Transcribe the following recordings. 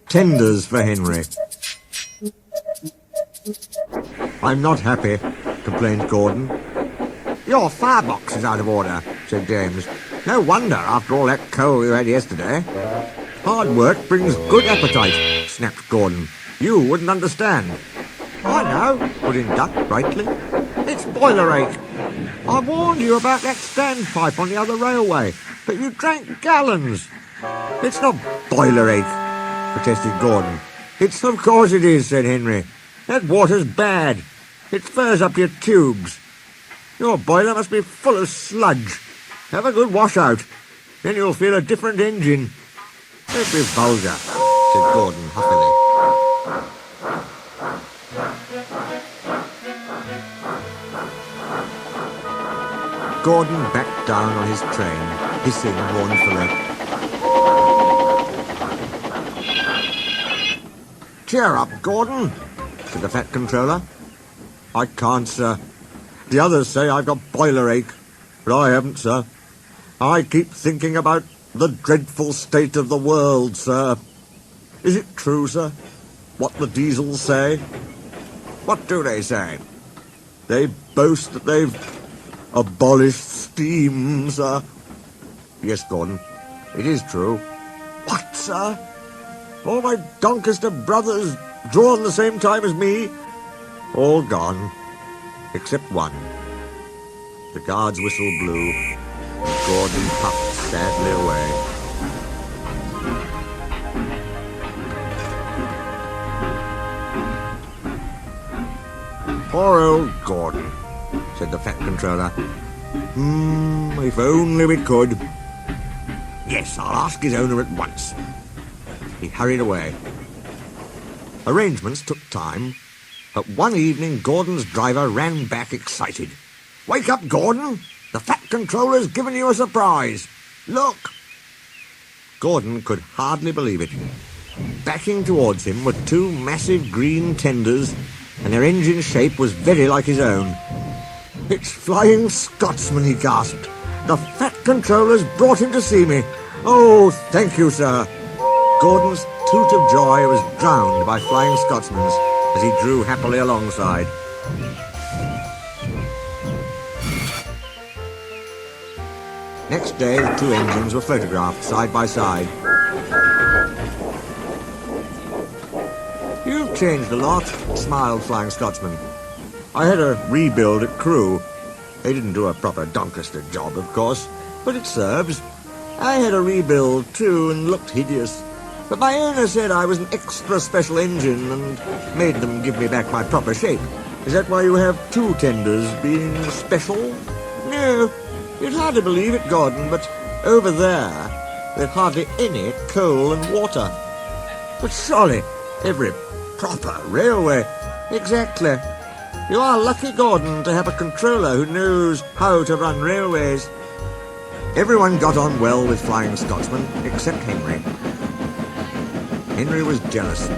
Tenders for Henry. I'm not happy, complained Gordon. Your firebox is out of order, said James. No wonder, after all that coal you had yesterday. Hard work brings good appetite, snapped Gordon. You wouldn't understand. I know, put in Duck brightly. It's boiler ache. I warned you about that standpipe on the other railway, but you drank gallons. It's not boiler ache, protested Gordon. Of course it is, said Henry. That water's bad. It furs up your tubes. Your boiler must be full of sludge. Have a good wash out. Then you'll feel a different engine. Don't be vulgar, said Gordon huffily. Gordon backed down on his train, hissing mournfully. Cheer up, Gordon, said the Fat Controller. I can't, sir. The others say I've got boiler ache, but I haven't, sir. I keep thinking about the dreadful state of the world, sir. Is it true, sir, what the diesels say? What do they say? They boast that they've abolished steam, sir. Yes, Gordon, it is true. What, sir? All my Doncaster brothers drawn the same time as me? All gone, except one. The guard's whistle blew, and Gordon puffed sadly away. Poor old Gordon, said the Fat Controller. If only we could. Yes, I'll ask his owner at once. He hurried away. Arrangements took time, but one evening Gordon's driver ran back excited. Wake up, Gordon! The Fat Controller's given you a surprise. Look! Gordon could hardly believe it. Backing towards him were two massive green tenders, and their engine shape was very like his own. It's Flying Scotsman, he gasped. The Fat Controller's brought him to see me. Oh, thank you, sir. Gordon's toot of joy was drowned by Flying Scotsman's as he drew happily alongside. Next day, the two engines were photographed side by side. You've changed a lot, smiled Flying Scotsman. I had a rebuild at Crewe. They didn't do a proper Doncaster job, of course, but it serves. I had a rebuild too and looked hideous. But my owner said I was an extra special engine and made them give me back my proper shape. Is that why you have two tenders, being special? No, you'd hardly believe it, Gordon, but over there, there's hardly any coal and water. But surely, every proper railway... Exactly. You are lucky, Gordon, to have a controller who knows how to run railways. Everyone got on well with Flying Scotsman, except Henry. Henry was jealous.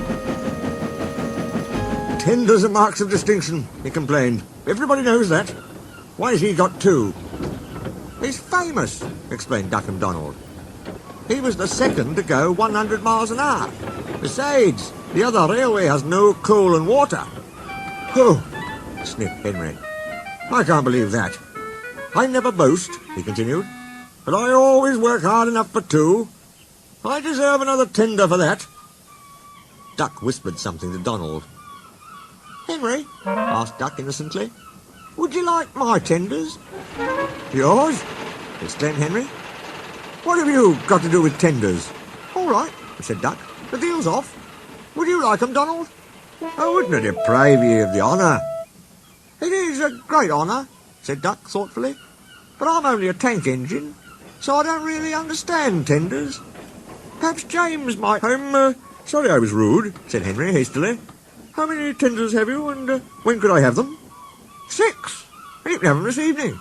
Tenders are marks of distinction, he complained. Everybody knows that. Why has he got two? He's famous, explained Duck and Donald. He was the second to go 100 miles an hour. Besides, the other railway has no coal and water. Oh, sniffed Henry. I can't believe that. I never boast, he continued, but I always work hard enough for two. I deserve another tender for that. Duck whispered something to Donald. Henry, asked Duck innocently, would you like my tenders? Yours? Exclaimed Henry. What have you got to do with tenders? All right, said Duck. The deal's off. Would you like 'em, Donald? I wouldn't deprive you of the honour. It is a great honour, said Duck thoughtfully. But I'm only a tank engine, so I don't really understand tenders. Perhaps James might... sorry I was rude, said Henry hastily. How many tenders have you, and when could I have them? 6. And you can have them this evening.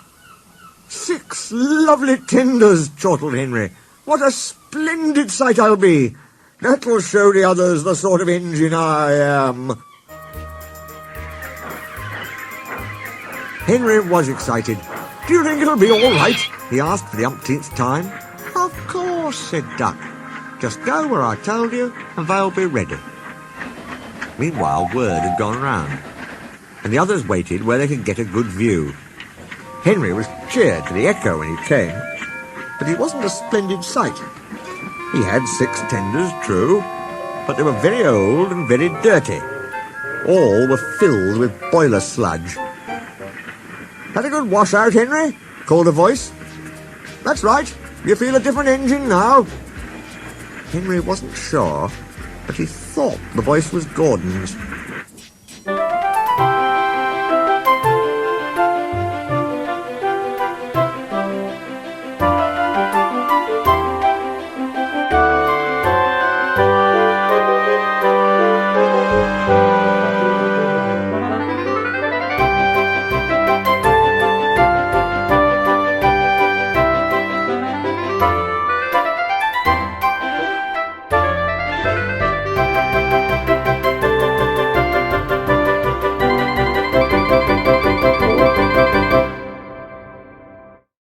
6 lovely tenders, chortled Henry. What a splendid sight I'll be. That'll show the others the sort of engine I am. Henry was excited. Do you think it'll be all right? He asked for the umpteenth time. Of course, said Duck. Just go where I told you, and they'll be ready. Meanwhile, word had gone round, and the others waited where they could get a good view. Henry was cheered to the echo when he came, but he wasn't a splendid sight. He had 6 tenders, true, but they were very old and very dirty. All were filled with boiler sludge. "Had a good wash out, Henry?" called a voice. "That's right. You feel a different engine now." Henry wasn't sure, but he thought the voice was Gordon's.